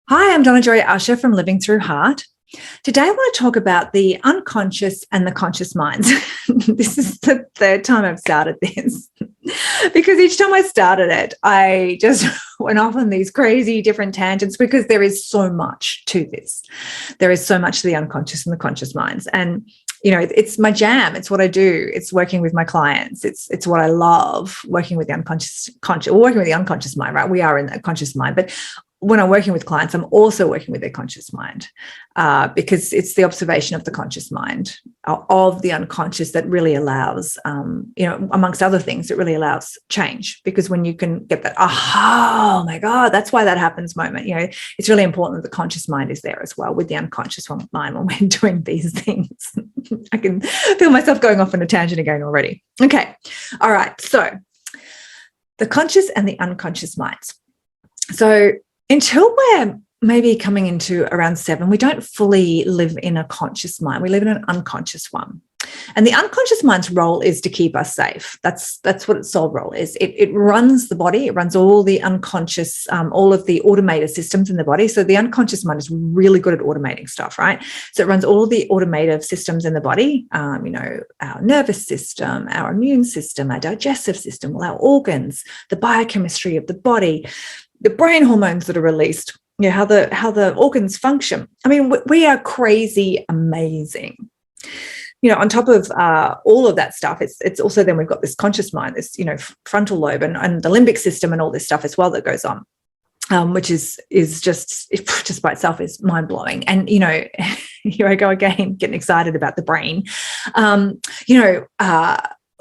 Hi, I'm Donna Joy Usher from Living Through Heart. Today, I want to talk about the unconscious and the conscious minds. This is the third time I've started this because each time I started it, I just went off on these crazy different tangents because there is so much to this. There is so much to the unconscious and the conscious minds. And it's my jam. It's what I do. It's working with my clients. It's what I love, working with the working with the unconscious mind, right? We are in the conscious mind, but when I'm working with clients, I'm also working with their conscious mind because it's the observation of the conscious mind, of the unconscious, that really allows, amongst other things, it really allows change. Because when you can get that, oh my God, that's why that happens moment, it's really important that the conscious mind is there as well with the unconscious mind when we're doing these things. I can feel myself going off on a tangent again already. Okay. All right. So the conscious and the unconscious minds. So until we're maybe coming into around 7, we don't fully live in a conscious mind. We live in an unconscious one. And the unconscious mind's role is to keep us safe. That's what its sole role is. It runs the body. It runs all the unconscious, all of the automated systems in the body. So the unconscious mind is really good at automating stuff, right? So it runs all the automative systems in the body, our nervous system, our immune system, our digestive system, all our organs, the biochemistry of the body, the brain hormones that are released, how the organs function. I mean, we are crazy amazing. On top of all of that stuff, it's also then we've got this conscious mind, this frontal lobe and the limbic system and all this stuff as well that goes on, which is just by itself is mind blowing. And here I go again, getting excited about the brain.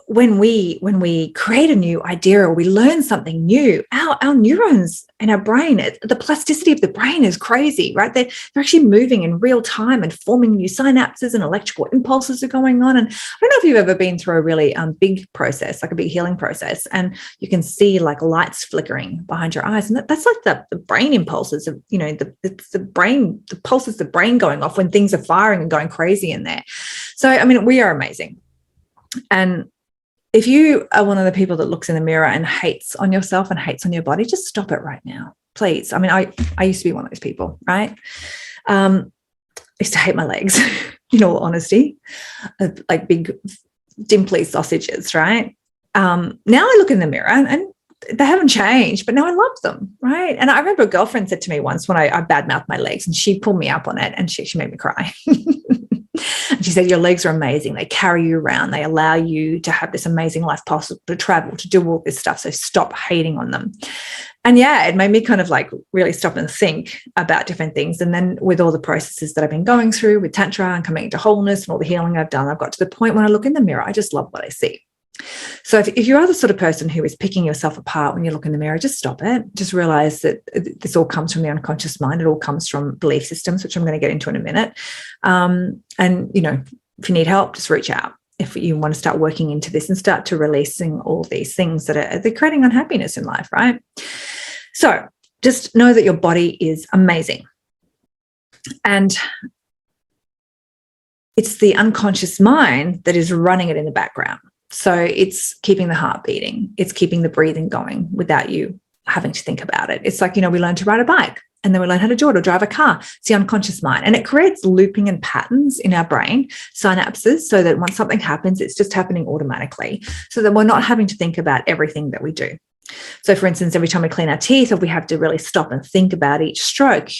When we create a new idea or we learn something new, our neurons in our brain, the plasticity of the brain is crazy, right? They're actually moving in real time and forming new synapses, and electrical impulses are going on. And I don't know if you've ever been through a really big process, like a big healing process, and you can see like lights flickering behind your eyes. And that's like the brain impulses of, it's the brain, the pulses, the brain going off when things are firing and going crazy in there. So, I mean, we are amazing. And if you are one of the people that looks in the mirror and hates on yourself and hates on your body, just stop it right now, please. I mean, I used to be one of those people, right? I used to hate my legs, in all honesty, like big dimply sausages, right? Now I look in the mirror and they haven't changed, but now I love them, right? And I remember a girlfriend said to me once when I badmouthed my legs, and she pulled me up on it, and she made me cry. And she said, your legs are amazing. They carry you around. They allow you to have this amazing life, possible to travel, to do all this stuff. So stop hating on them. And yeah, it made me kind of like really stop and think about different things. And then with all the processes that I've been going through with Tantra and coming into wholeness and all the healing I've done, I've got to the point when I look in the mirror, I just love what I see. So if you are the sort of person who is picking yourself apart when you look in the mirror, just stop it. Just realize that this all comes from the unconscious mind. It all comes from belief systems, which I'm going to get into in a minute. And, if you need help, just reach out. If you want to start working into this and start to releasing all these things that they're creating unhappiness in life, right? So just know that your body is amazing. And it's the unconscious mind that is running it in the background. So it's keeping the heart beating. It's keeping the breathing going without you having to think about it. It's like, we learn to ride a bike, and then we learn how to do it or drive a car. It's the unconscious mind. And it creates looping and patterns in our brain, synapses, so that once something happens, it's just happening automatically, so that we're not having to think about everything that we do. So for instance, every time we clean our teeth, or we have to really stop and think about each stroke,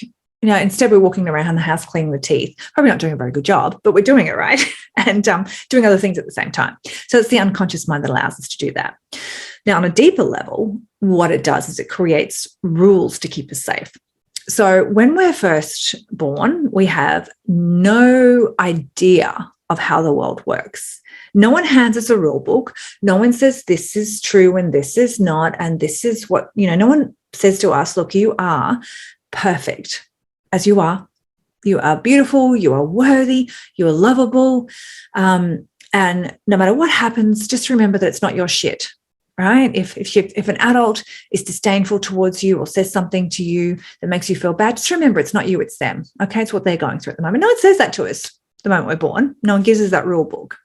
instead we're walking around the house cleaning the teeth, probably not doing a very good job, but we're doing it, right? And doing other things at the same time. So it's the unconscious mind that allows us to do that. Now, on a deeper level, what it does is it creates rules to keep us safe. So when we're first born, we have no idea of how the world works. No one hands us a rule book. No one says this is true and this is not, and this is what, no one says to us, look, you are perfect as you are. You are beautiful, you are worthy, you are lovable. And no matter what happens, just remember that it's not your shit, right? If an adult is disdainful towards you or says something to you that makes you feel bad, just remember it's not you, it's them. Okay, it's what they're going through at the moment. No one says that to us the moment we're born. No one gives us that rule book.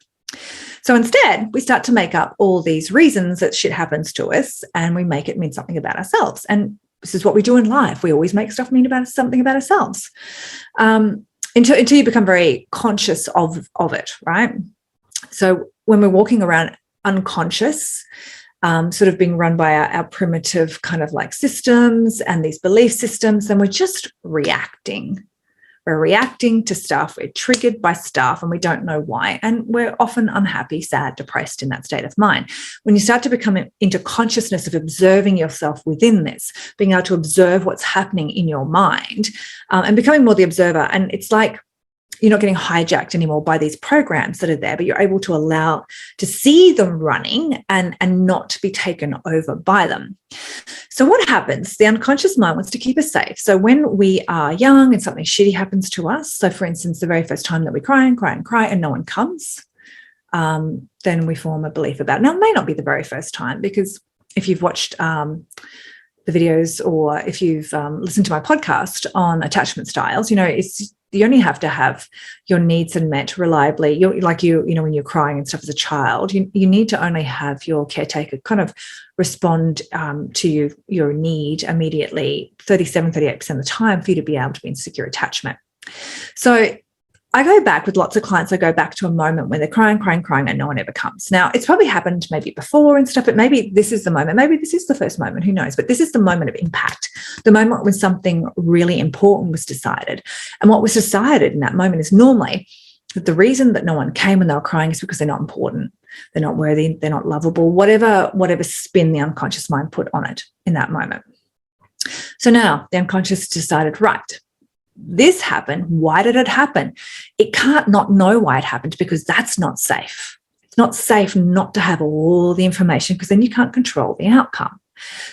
So instead, we start to make up all these reasons that shit happens to us, and we make it mean something about ourselves. And This is what we do in life. We always make stuff mean about something about ourselves, until you become very conscious of it, right? So when we're walking around unconscious, sort of being run by our primitive kind of like systems and these belief systems, then we're just reacting. We're reacting to stuff. We're triggered by stuff and we don't know why. And we're often unhappy, sad, depressed in that state of mind. When you start to become into consciousness of observing yourself within this, being able to observe what's happening in your mind, and becoming more the observer, and it's like you're not getting hijacked anymore by these programs that are there, but you're able to allow to see them running and not be taken over by them. So what happens? The unconscious mind wants to keep us safe. So when we are young and something shitty happens to us, so for instance, the very first time that we cry and no one comes, then we form a belief about it. Now, it may not be the very first time, because if you've watched the videos, or if you've listened to my podcast on attachment styles, you only have to have your needs met reliably. When you're crying and stuff as a child, you need to only have your caretaker kind of respond to your need immediately 38% of the time for you to be able to be in secure attachment. So I go back with lots of clients. I go back to a moment when they're crying, and no one ever comes. Now, it's probably happened maybe before and stuff, but maybe this is the moment. Maybe this is the first moment. Who knows? But this is the moment of impact, the moment when something really important was decided. And what was decided in that moment is normally that the reason that no one came when they were crying is because they're not important, they're not worthy, they're not lovable, whatever spin the unconscious mind put on it in that moment. So now the unconscious decided, right, this happened. Why did it happen? It can't not know why it happened, because that's not safe. It's not safe not to have all the information, because then you can't control the outcome.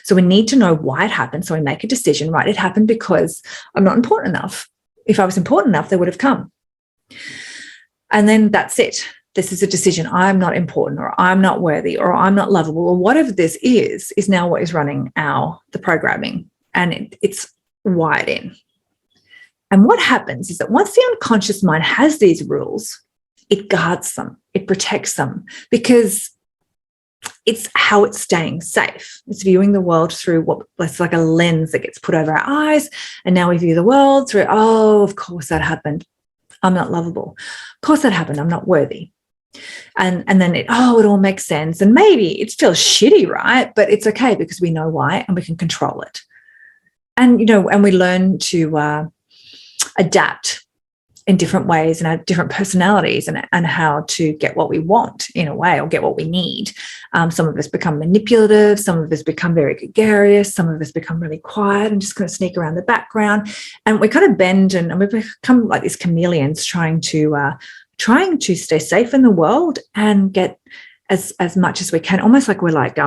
So we need to know why it happened. So we make a decision, right? It happened because I'm not important enough. If I was important enough, they would have come. And then that's it. This is a decision. I'm not important, or I'm not worthy, or I'm not lovable, or whatever this is now what is running the programming. And it's wired in. And what happens is that once the unconscious mind has these rules, it guards them, it protects them, because it's how it's staying safe. It's viewing the world through it's like a lens that gets put over our eyes. And now we view the world through, oh, of course that happened. I'm not lovable. Of course that happened. I'm not worthy. And then it all makes sense. And maybe it feels shitty, right? But it's okay, because we know why and we can control it. And, and we learn to adapt in different ways and our different personalities, and how to get what we want in a way, or get what we need. Some of us become manipulative. Some of us become very gregarious. Some of us become really quiet and just kind of sneak around the background. And we kind of bend and we become like these chameleons trying to stay safe in the world and get as much as we can. Almost like we're like,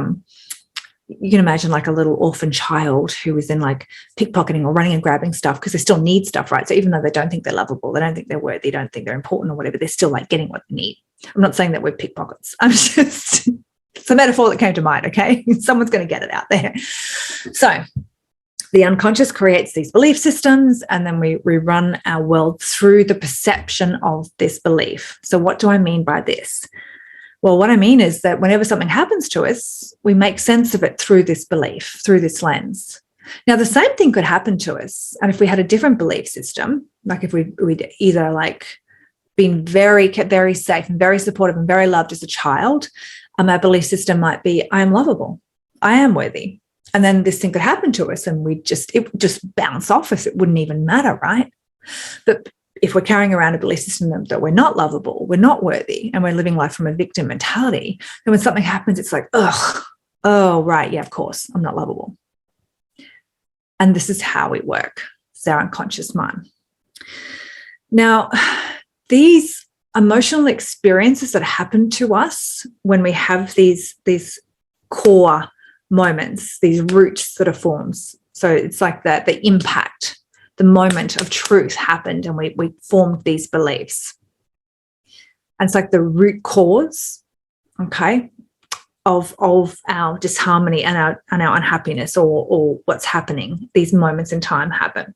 you can imagine like a little orphan child who is in like pickpocketing or running and grabbing stuff because they still need stuff, right? So even though they don't think they're lovable, they don't think they're worthy, they don't think they're important or whatever, they're still like getting what they need. I'm not saying that we're pickpockets. It's a metaphor that came to mind, okay? Someone's going to get it out there. So the unconscious creates these belief systems, and then we run our world through the perception of this belief. So what do I mean by this? Well, what I mean is that whenever something happens to us, we make sense of it through this belief, through this lens. Now, the same thing could happen to us. And if we had a different belief system, like if we'd either like been kept very safe and very supportive and very loved as a child, our belief system might be, I am lovable, I am worthy. And then this thing could happen to us and it would just bounce off us. It wouldn't even matter, right? But if we're carrying around a belief system that we're not lovable, we're not worthy, and we're living life from a victim mentality, then when something happens, it's like, ugh, oh, right, yeah, of course, I'm not lovable. And this is how we work. It's our unconscious mind. Now, these emotional experiences that happen to us when we have these core moments, these root sort of forms. So it's like the impact, the moment of truth happened, and we formed these beliefs. And it's like the root cause, okay, of our disharmony and our unhappiness or what's happening. These moments in time happen.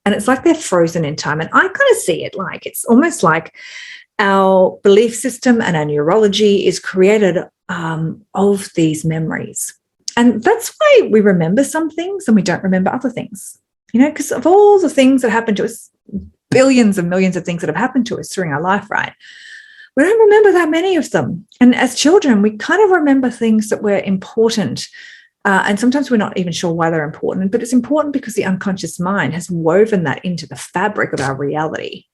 And it's like they're frozen in time. And I kind of see it like it's almost like our belief system and our neurology is created of these memories. And that's why we remember some things and we don't remember other things, because of all the things that happen to us, billions and millions of things that have happened to us during our life, right? We don't remember that many of them. And as children, we kind of remember things that were important. And sometimes we're not even sure why they're important, but it's important because the unconscious mind has woven that into the fabric of our reality.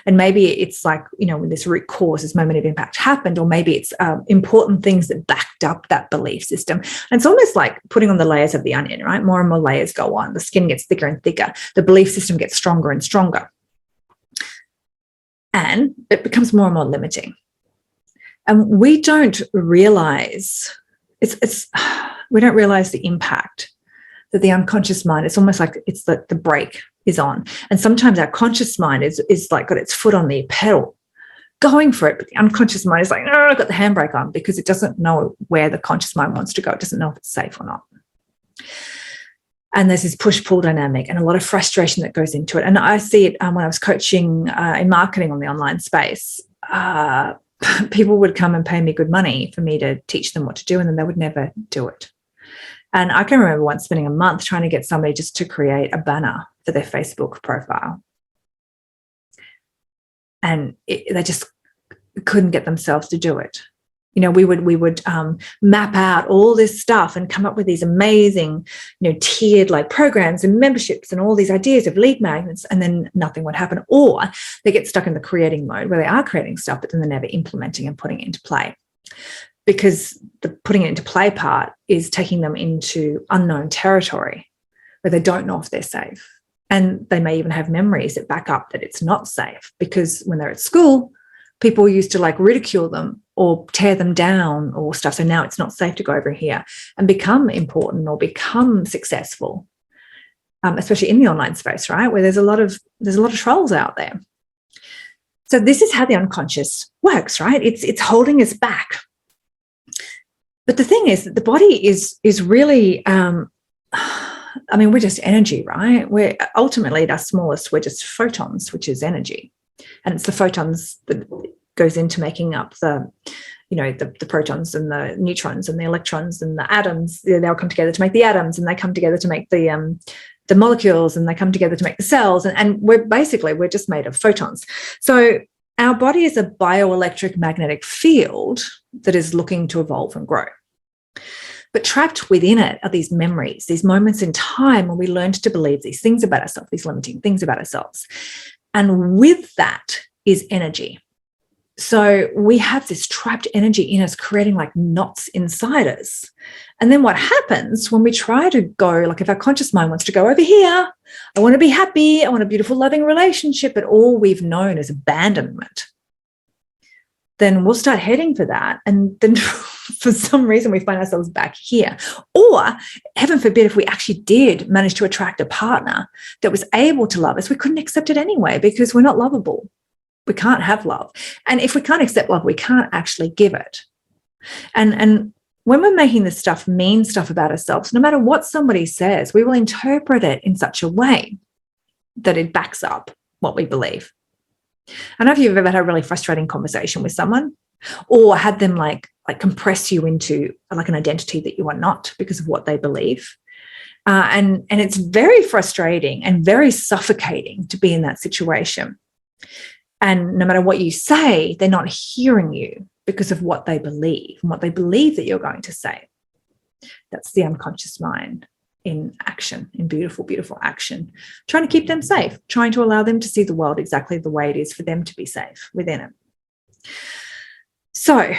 And maybe it's like, when this root cause, this moment of impact happened, or maybe it's important things that backed up that belief system. And it's almost like putting on the layers of the onion, right? More and more layers go on. The skin gets thicker and thicker. The belief system gets stronger and stronger. And it becomes more and more limiting. And we don't realize we don't realize the impact that the unconscious mind, it's almost like it's the brake is on. And sometimes our conscious mind is like got its foot on the pedal, going for it. But the unconscious mind is like, no, I've got the handbrake on, because it doesn't know where the conscious mind wants to go. It doesn't know if it's safe or not. And there's this push-pull dynamic and a lot of frustration that goes into it. And I see it when I was coaching in marketing on the online space. People would come and pay me good money for me to teach them what to do, and then they would never do it. And I can remember once spending a month trying to get somebody just to create a banner for their Facebook profile. And they just couldn't get themselves to do it. We would map out all this stuff and come up with these amazing, tiered like programs and memberships and all these ideas of lead magnets, and then nothing would happen. Or they get stuck in the creating mode where they are creating stuff, but then they're never implementing and putting it into play. Because the putting it into play part is taking them into unknown territory where they don't know if they're safe. And they may even have memories that back up that it's not safe, because when they're at school, people used to like ridicule them or tear them down or stuff. So now it's not safe to go over here and become important or become successful, especially in the online space, right? Where there's a lot of trolls out there. So this is how the unconscious works, right? It's holding us back. But the thing is that the body is really, we're just energy, right? We're ultimately at our smallest, we're just photons, which is energy. And it's the photons that goes into making up the protons and the neutrons and the electrons and the atoms. They all come together to make the atoms, and they come together to make the molecules, and they come together to make the cells. And we're just made of photons. So our body is a bioelectric magnetic field that is looking to evolve and grow. But trapped within it are these memories, these moments in time when we learned to believe these things about ourselves, these limiting things about ourselves. And with that is energy. So we have this trapped energy in us, creating like knots inside us. And then what happens when we try to go, like if our conscious mind wants to go over here, I want to be happy, I want a beautiful, loving relationship, but all we've known is abandonment, then we'll start heading for that. And then for some reason, we find ourselves back here. Or heaven forbid, if we actually did manage to attract a partner that was able to love us, we couldn't accept it anyway, because we're not lovable. We can't have love. And if we can't accept love, we can't actually give it. And when we're making this stuff mean stuff about ourselves, no matter what somebody says, we will interpret it in such a way that it backs up what we believe. I don't know if you've ever had a really frustrating conversation with someone, or had them like compress you into like an identity that you are not because of what they believe. And it's very frustrating and very suffocating to be in that situation. And no matter what you say, they're not hearing you because of what they believe and what they believe that you're going to say. That's the unconscious mind in action, in beautiful, beautiful action, trying to keep them safe, trying to allow them to see the world exactly the way it is for them to be safe within it. So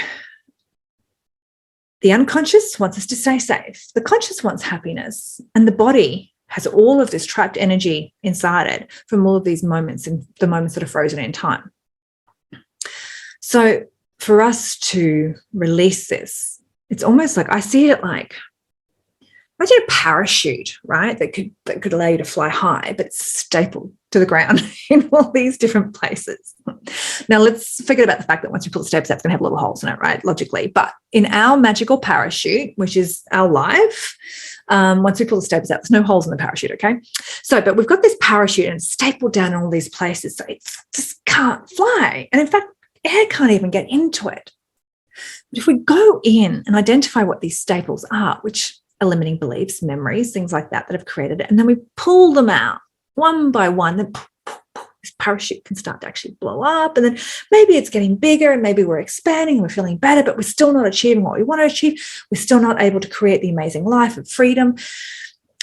the unconscious wants us to stay safe. The conscious wants happiness, and the body has all of this trapped energy inside it from all of these moments, and the moments that are frozen in time. So for us to release this, it's almost like, I see it like, imagine a parachute, right, that could allow you to fly high, but it's stapled to the ground in all these different places. Now, let's forget about the fact that once you pull the staples out, it's going to have little holes in it, right, logically. But in our magical parachute, which is our life, once we pull the staples out, there's no holes in the parachute, okay? So, but we've got this parachute and it's stapled down in all these places, so it just can't fly. And in fact, air can't even get into it. But if we go in and identify what these staples are, which limiting beliefs, memories, things like that have created it. And then we pull them out one by one. Then this parachute can start to actually blow up. And then maybe it's getting bigger and maybe we're expanding and we're feeling better, but we're still not achieving what we want to achieve. We're still not able to create the amazing life of freedom.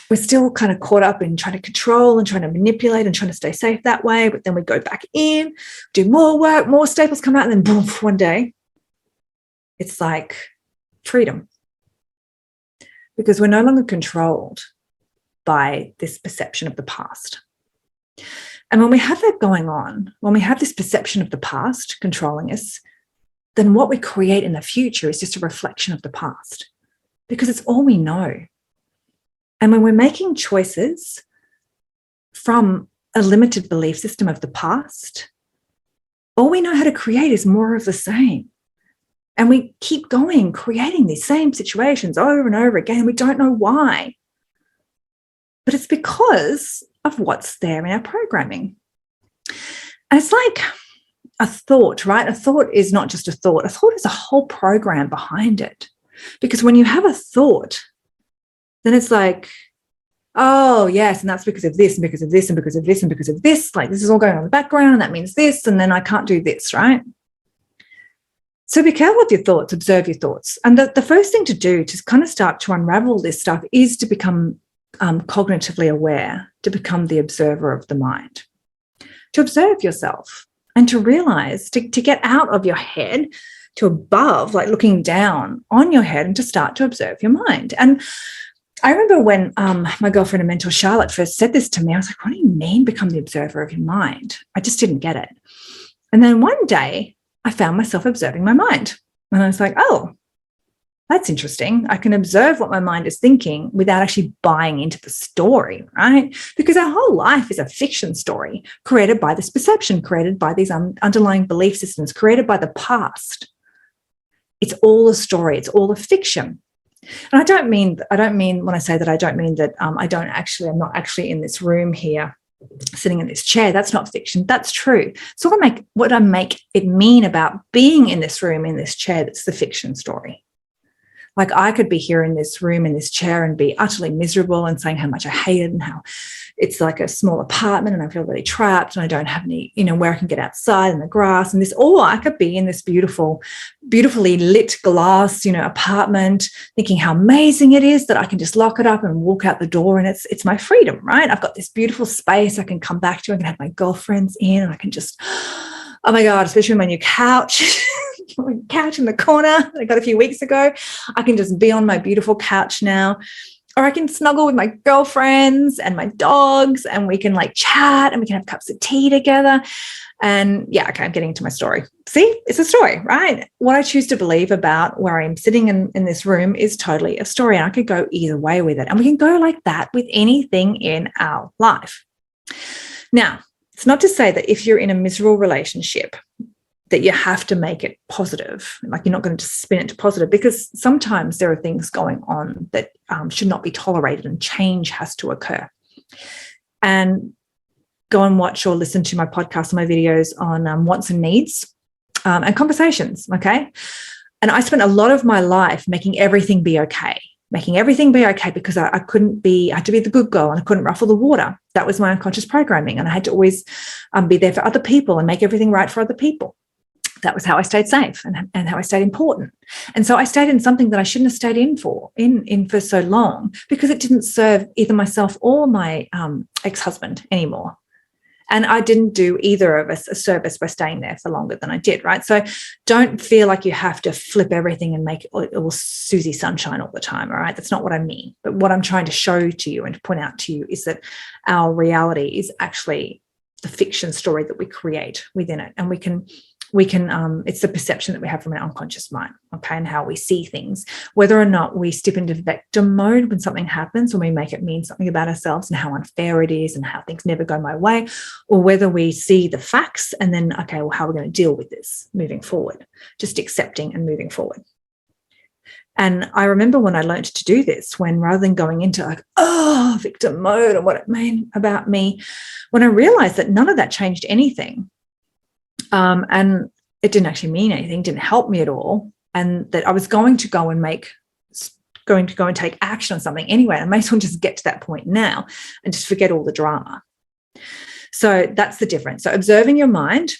We're still kind of caught up in trying to control and trying to manipulate and trying to stay safe that way. But then we go back in, do more work, more staples come out, and then boom, one day, it's like freedom. Because we're no longer controlled by this perception of the past. And when we have that going on, when we have this perception of the past controlling us, then what we create in the future is just a reflection of the past, because it's all we know. And when we're making choices from a limited belief system of the past, all we know how to create is more of the same. And we keep going, creating these same situations over and over again. We don't know why. But it's because of what's there in our programming. And it's like a thought, right? A thought is not just a thought. A thought is a whole program behind it. Because when you have a thought, then it's like, oh, yes, and that's because of this and because of this and because of this and because of this. Like, this is all going on in the background and that means this, and then I can't do this, right? So be careful with your thoughts, observe your thoughts. And the first thing to do to kind of start to unravel this stuff is to become cognitively aware, to become the observer of the mind, to observe yourself and to realize, to get out of your head to above, like looking down on your head, and to start to observe your mind. And I remember when my girlfriend and mentor Charlotte first said this to me, I was like, what do you mean become the observer of your mind? I just didn't get it. And then one day I found myself observing my mind. And I was like, oh, that's interesting. I can observe what my mind is thinking without actually buying into the story, right? Because our whole life is a fiction story created by this perception, created by these underlying belief systems, created by the past. It's all a story. It's all a fiction. And I don't mean when I say that, I don't mean that I'm not actually in this room here sitting in this chair. That's not fiction. That's true. So what I make it mean about being in this room, in this chair, that's the fiction story. Like, I could be here in this room, in this chair, and be utterly miserable and saying how much I hate it and how it's like a small apartment and I feel really trapped and I don't have any, where I can get outside in the grass and this. Or I could be in this beautifully lit glass, apartment, thinking how amazing it is that I can just lock it up and walk out the door and it's my freedom, right? I've got this beautiful space I can come back to. I can have my girlfriends in and I can just, oh my God, especially my new couch. Couch in the corner I got a few weeks ago. I can just be on my beautiful couch now, or I can snuggle with my girlfriends and my dogs and we can like chat and we can have cups of tea together. And yeah, okay, I'm getting into my story. See, it's a story, right? What I choose to believe about where I'm sitting in this room is totally a story, and I could go either way with it. And we can go like that with anything in our life. Now, it's not to say that if you're in a miserable relationship that you have to make it positive, like you're not going to just spin it to positive, because sometimes there are things going on that should not be tolerated and change has to occur. And go and watch or listen to my podcast, my videos on wants and needs and conversations, okay? And I spent a lot of my life making everything be okay, because I had to be the good girl and I couldn't ruffle the water. That was my unconscious programming. And I had to always be there for other people and make everything right for other people. That was how I stayed safe and how I stayed important. And so I stayed in something that I shouldn't have stayed in for so long, because it didn't serve either myself or my ex-husband anymore. And I didn't do either of us a service by staying there for longer than I did, right? So don't feel like you have to flip everything and make it all Susie Sunshine all the time, all right? That's not what I mean. But what I'm trying to show to you and to point out to you is that our reality is actually the fiction story that we create within it. And we can it's the perception that we have from our unconscious mind, okay, and how we see things, whether or not we step into victim mode when something happens, when we make it mean something about ourselves and how unfair it is and how things never go my way, or whether we see the facts and then, okay, well, how are we going to deal with this moving forward? Just accepting and moving forward. And I remember when I learned to do this, when rather than going into like, oh, victim mode and what it meant about me, when I realized that none of that changed anything, and it didn't actually mean anything, didn't help me at all, and that I was going to go and make going to go and take action on something anyway. I may as well just get to that point now and just forget all the drama. So that's the difference. So observing your mind,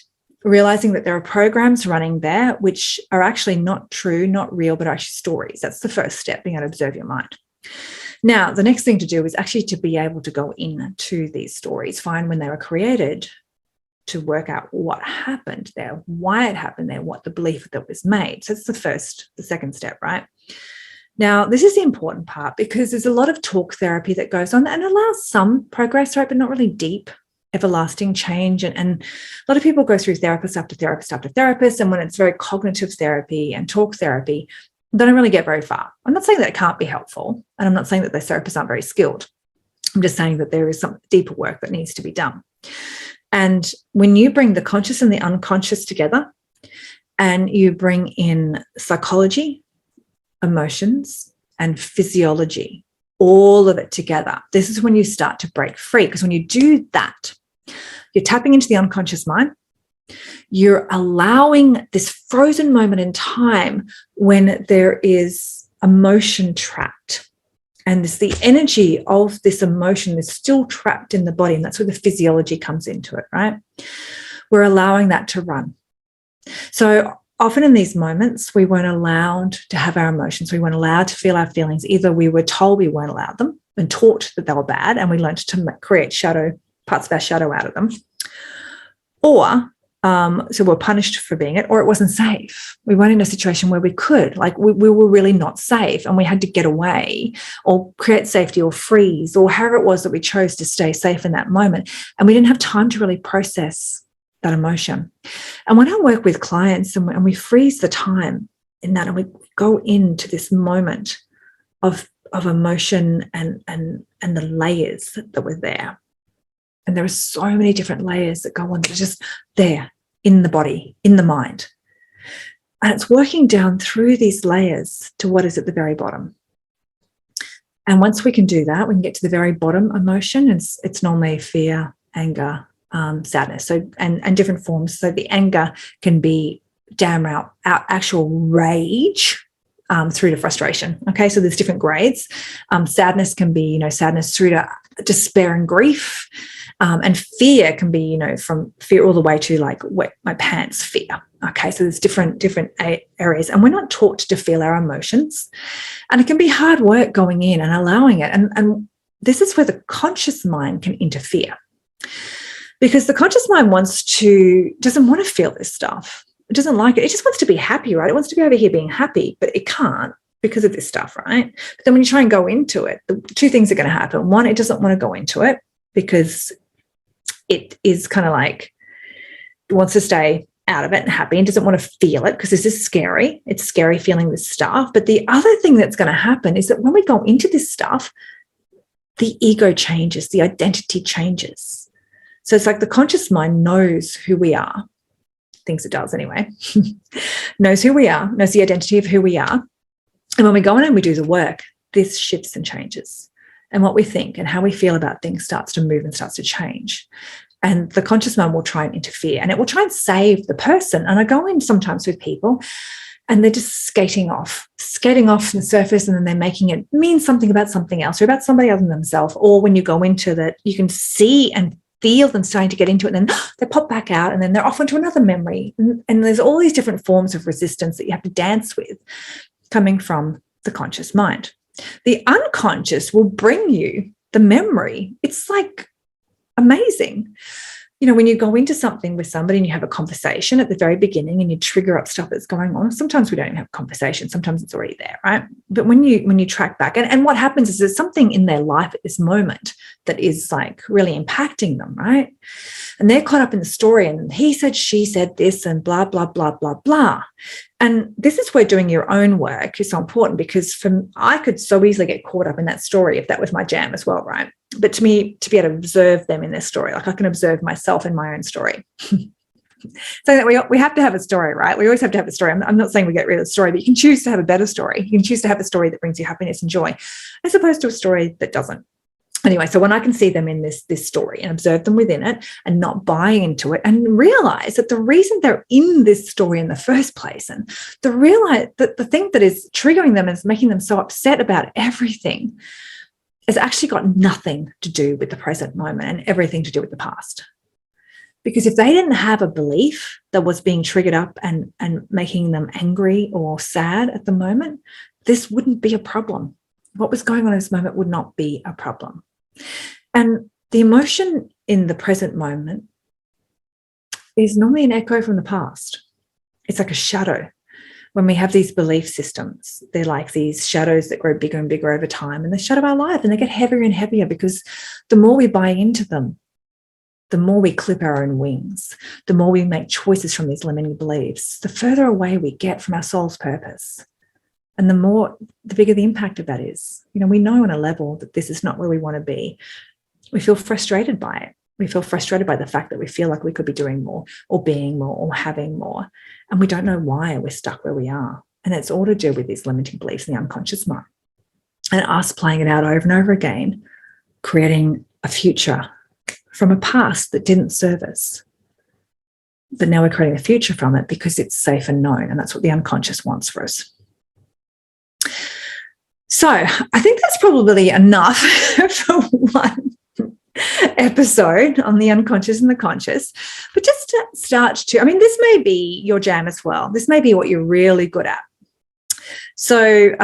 realizing that there are programs running there which are actually not true, not real, but are actually stories. That's the first step, being able to observe your mind. Now, the next thing to do is actually to be able to go into these stories, find when they were created, to work out what happened there, why it happened there, what the belief that was made. So it's the second step, right? Now, this is the important part because there's a lot of talk therapy that goes on and allows some progress, right, but not really deep, everlasting change. And a lot of people go through therapist after therapist after therapist. And when it's very cognitive therapy and talk therapy, they don't really get very far. I'm not saying that it can't be helpful. And I'm not saying that those therapists aren't very skilled. I'm just saying that there is some deeper work that needs to be done. And when you bring the conscious and the unconscious together, and you bring in psychology, emotions, and physiology, all of it together, this is when you start to break free. Because when you do that, you're tapping into the unconscious mind. You're allowing this frozen moment in time when there is emotion trapped. And this, the energy of this emotion is still trapped in the body. And that's where the physiology comes into it, right? We're allowing that to run. So often in these moments, we weren't allowed to have our emotions. We weren't allowed to feel our feelings. Either we were told we weren't allowed them and taught that they were bad, and we learned to create parts of our shadow out of them. Or so we're punished for being it, or it wasn't safe. We weren't in a situation where we could, like we were really not safe and we had to get away or create safety or freeze or however it was that we chose to stay safe in that moment. And we didn't have time to really process that emotion. And when I work with clients and we freeze the time in that and we go into this moment of emotion and the layers that were there. And there are so many different layers that go on that are just there in the body, in the mind. And it's working down through these layers to what is at the very bottom. And once we can do that, we can get to the very bottom emotion. And it's normally fear, anger, sadness, so and different forms. So the anger can be damn out actual rage through to frustration. Okay, so there's different grades. Sadness can be, sadness through to despair and grief. And fear can be, from fear all the way to like wet my pants fear. Okay, so there's different areas, and we're not taught to feel our emotions, and it can be hard work going in and allowing it. And this is where the conscious mind can interfere, because the conscious mind doesn't want to feel this stuff. It doesn't like it. It just wants to be happy, right? It wants to be over here being happy, but it can't because of this stuff, right? But then when you try and go into it, the two things are going to happen. One, it doesn't want to go into it because it is kind of like it wants to stay out of it and happy and doesn't want to feel it because this is scary. It's scary feeling this stuff. But the other thing that's going to happen is that when we go into this stuff, the ego changes, the identity changes. So it's like the conscious mind knows who we are, thinks it does anyway, knows who we are, knows the identity of who we are. And when we go in and we do the work, this shifts and changes. And what we think and how we feel about things starts to move and starts to change. And the conscious mind will try and interfere, and it will try and save the person. And I go in sometimes with people and they're just skating off from the surface, and then they're making it mean something about something else or about somebody other than themselves. Or when you go into that, you can see and feel them starting to get into it, and then they pop back out, and then they're off into another memory. And there's all these different forms of resistance that you have to dance with coming from the conscious mind. The unconscious will bring you the memory. It's like amazing. When you go into something with somebody and you have a conversation at the very beginning and you trigger up stuff that's going on, sometimes we don't even have a conversation. Sometimes it's already there, right? But when you track back, and what happens is there's something in their life at this moment that is like really impacting them, right? And they're caught up in the story, and he said, she said this, and blah, blah, blah, blah, blah. And this is where doing your own work is so important, because I could so easily get caught up in that story if that was my jam as well, right? But to me, to be able to observe them in their story, like I can observe myself in my own story. So that we have to have a story, right? We always have to have a story. I'm not saying we get rid of the story, but you can choose to have a better story. You can choose to have a story that brings you happiness and joy, as opposed to a story that doesn't. Anyway, so when I can see them in this story and observe them within it and not buy into it and realize that the reason they're in this story in the first place, and realize that the thing that is triggering them is making them so upset about everything, has actually got nothing to do with the present moment and everything to do with the past. Because if they didn't have a belief that was being triggered up and making them angry or sad at the moment, this wouldn't be a problem. What was going on in this moment would not be a problem. And the emotion in the present moment is normally an echo from the past. It's like a shadow. When we have these belief systems, they're like these shadows that grow bigger and bigger over time, and they shadow our life, and they get heavier and heavier because the more we buy into them, the more we clip our own wings, the more we make choices from these limiting beliefs, the further away we get from our soul's purpose. And the bigger the impact of that is. We know on a level that this is not where we want to be. We feel frustrated by it. We feel frustrated by the fact that we feel like we could be doing more or being more or having more. And we don't know why we're stuck where we are. And it's all to do with these limiting beliefs in the unconscious mind. And us playing it out over and over again, creating a future from a past that didn't serve us. But now we're creating a future from it because it's safe and known. And that's what the unconscious wants for us. So I think that's probably enough for one episode on the unconscious and the conscious. But just to start to, this may be your jam as well. This may be what you're really good at. So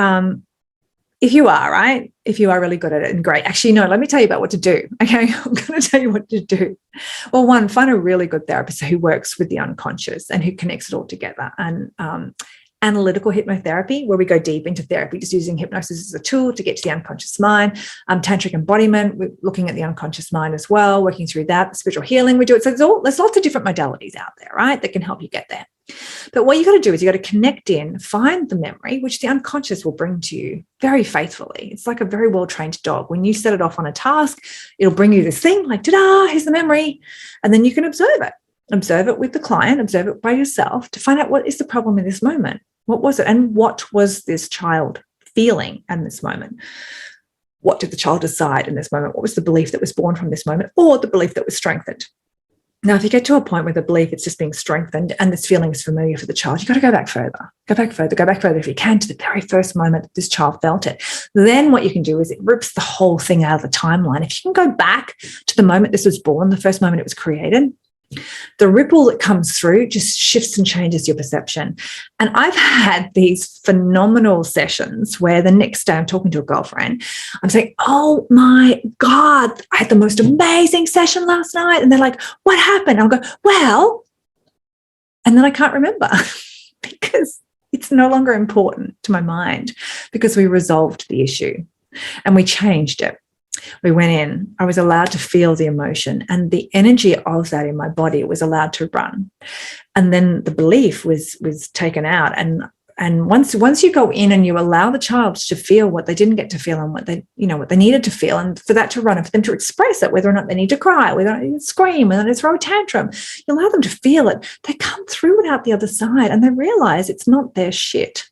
if you are, right, if you are really good at it, and great. Actually, no, let me tell you about what to do. Okay, I'm going to tell you what to do. Well, one, find a really good therapist who works with the unconscious and who connects it all together. And analytical hypnotherapy, where we go deep into therapy, just using hypnosis as a tool to get to the unconscious mind. Tantric embodiment, we're looking at the unconscious mind as well, working through that. Spiritual healing, we do it. So there's lots of different modalities out there, right, that can help you get there. But what you got to do is you got to connect in, find the memory, which the unconscious will bring to you very faithfully. It's like a very well-trained dog. When you set it off on a task, it'll bring you this thing like, ta-da, here's the memory. And then you can observe it. Observe it with the client, observe it by yourself to find out what is the problem in this moment. What was it? And what was this child feeling in this moment? What did the child decide in this moment? What was the belief that was born from this moment, or the belief that was strengthened? Now, if you get to a point where the belief is just being strengthened and this feeling is familiar for the child, you've got to go back further. Go back further if you can to the very first moment that this child felt it. Then what you can do is it rips the whole thing out of the timeline. If you can go back to the moment this was born, the first moment it was created, the ripple that comes through just shifts and changes your perception. And I've had these phenomenal sessions where the next day I'm talking to a girlfriend. I'm saying, oh my God, I had the most amazing session last night. And they're like, what happened? I'll go, well, and then I can't remember because it's no longer important to my mind because we resolved the issue and we changed it. We went in, I was allowed to feel the emotion and the energy of that in my body was allowed to run. And then the belief was taken out. And once you go in and you allow the child to feel what they didn't get to feel and what they needed to feel, and for that to run and for them to express it, whether or not they need to cry, whether or not they need to scream, whether or not they throw a tantrum, you allow them to feel it. They come through it out the other side and they realize it's not their shit.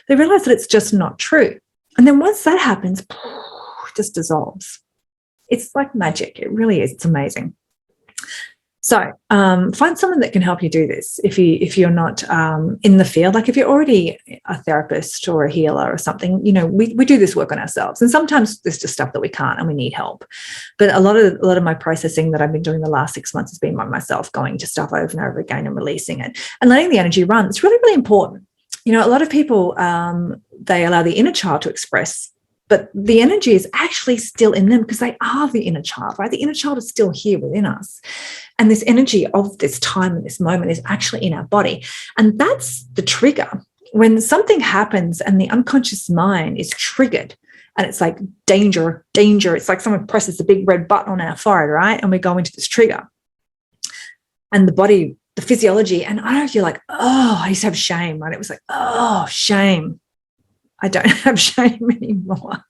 They realize that it's just not true. And then once that happens, just dissolves. It's like magic. It really is. It's amazing. So find someone that can help you do this if you're not in the field. Like if you're already a therapist or a healer or something, we do this work on ourselves. And sometimes there's just stuff that we can't and we need help. But a lot of my processing that I've been doing the last 6 months has been by myself, going to stuff over and over again and releasing it and letting the energy run. It's really, really important. A lot of people, they allow the inner child to express, but the energy is actually still in them because they are the inner child, right? The inner child is still here within us. And this energy of this time and this moment is actually in our body. And that's the trigger. When something happens and the unconscious mind is triggered and it's like danger, danger. It's like someone presses the big red button on our forehead, right? And we go into this trigger. And the body, the physiology, and I don't know if you're like, oh, I used to have shame, right? It was like, oh, shame. I don't have shame anymore.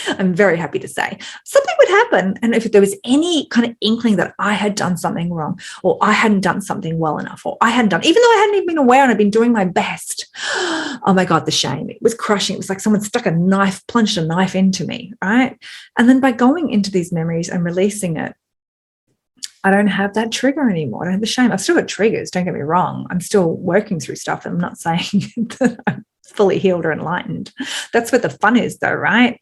I'm very happy to say, something would happen. And if there was any kind of inkling that I had done something wrong, or I hadn't done something well enough, or I hadn't done, even though I hadn't even been aware and I'd been doing my best, oh my God, the shame. It was crushing. It was like someone plunged a knife into me, right? And then by going into these memories and releasing it, I don't have that trigger anymore. I don't have the shame. I've still got triggers, don't get me wrong. I'm still working through stuff. I'm not saying that I'm fully healed or enlightened. That's what the fun is, though, right?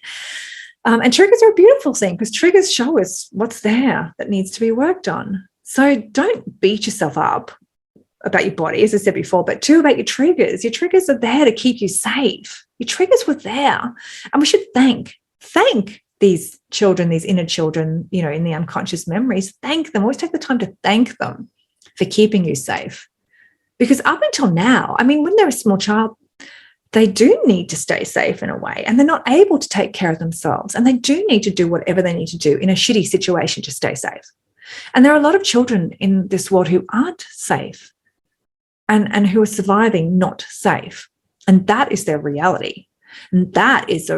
And triggers are a beautiful thing because triggers show us what's there that needs to be worked on. So don't beat yourself up about your body, as I said before, but too about your triggers. Your triggers are there to keep you safe. Your triggers were there. And we should thank these children, these inner children, in the unconscious memories. Thank them. Always take the time to thank them for keeping you safe. Because up until now, when they're a small child, they do need to stay safe in a way, and they're not able to take care of themselves. And they do need to do whatever they need to do in a shitty situation to stay safe. And there are a lot of children in this world who aren't safe and who are surviving not safe. And that is their reality. And that is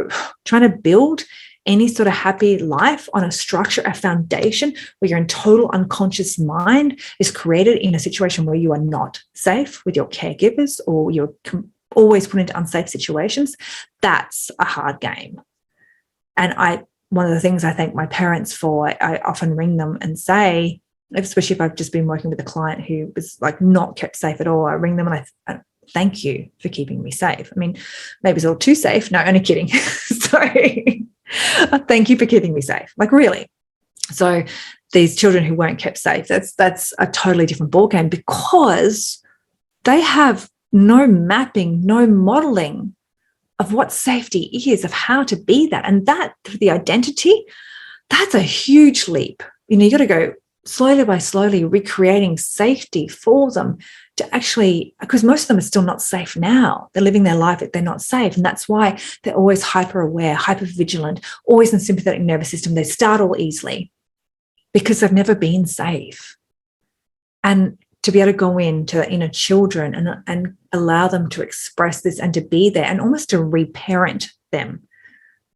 trying to build any sort of happy life on a structure, a foundation where your total unconscious mind is created in a situation where you are not safe with your caregivers, or you're always put into unsafe situations. That's a hard game. And one of the things I thank my parents for, I often ring them and say, especially if I've just been working with a client who was like not kept safe at all, I ring them and I thank you for keeping me safe. Maybe it's a little too safe. No, only kidding. Sorry. Thank you for keeping me safe. Like, really. So these children who weren't kept safe, that's a totally different ballgame, because they have no mapping, no modeling of what safety is, of how to be that. And that, through the identity, that's a huge leap. You got to go slowly by slowly recreating safety for them to actually, because most of them are still not safe now. They're living their life, they're not safe. And that's why they're always hyper aware, hyper vigilant, always in the sympathetic nervous system. They startle easily because they've never been safe. And to be able to go into the inner children and allow them to express this and to be there, and almost to reparent them,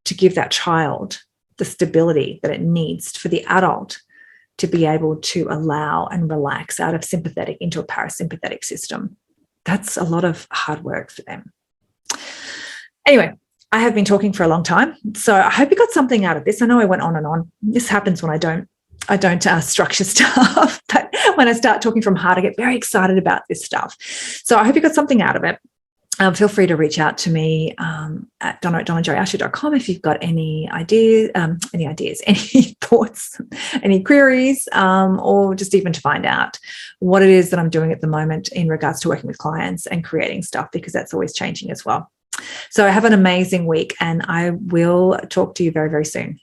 to give that child the stability that it needs for the adult to be able to allow and relax out of sympathetic into a parasympathetic system. That's a lot of hard work for them. Anyway, I have been talking for a long time, so I hope you got something out of this. I know I went on and on. This happens when I don't structure stuff, but when I start talking from heart, I get very excited about this stuff. So I hope you got something out of it. Feel free to reach out to me at donna@donnajoyasher.com if you've got any ideas, any thoughts, any queries, or just even to find out what it is that I'm doing at the moment in regards to working with clients and creating stuff, because that's always changing as well. So have an amazing week, and I will talk to you very, very soon.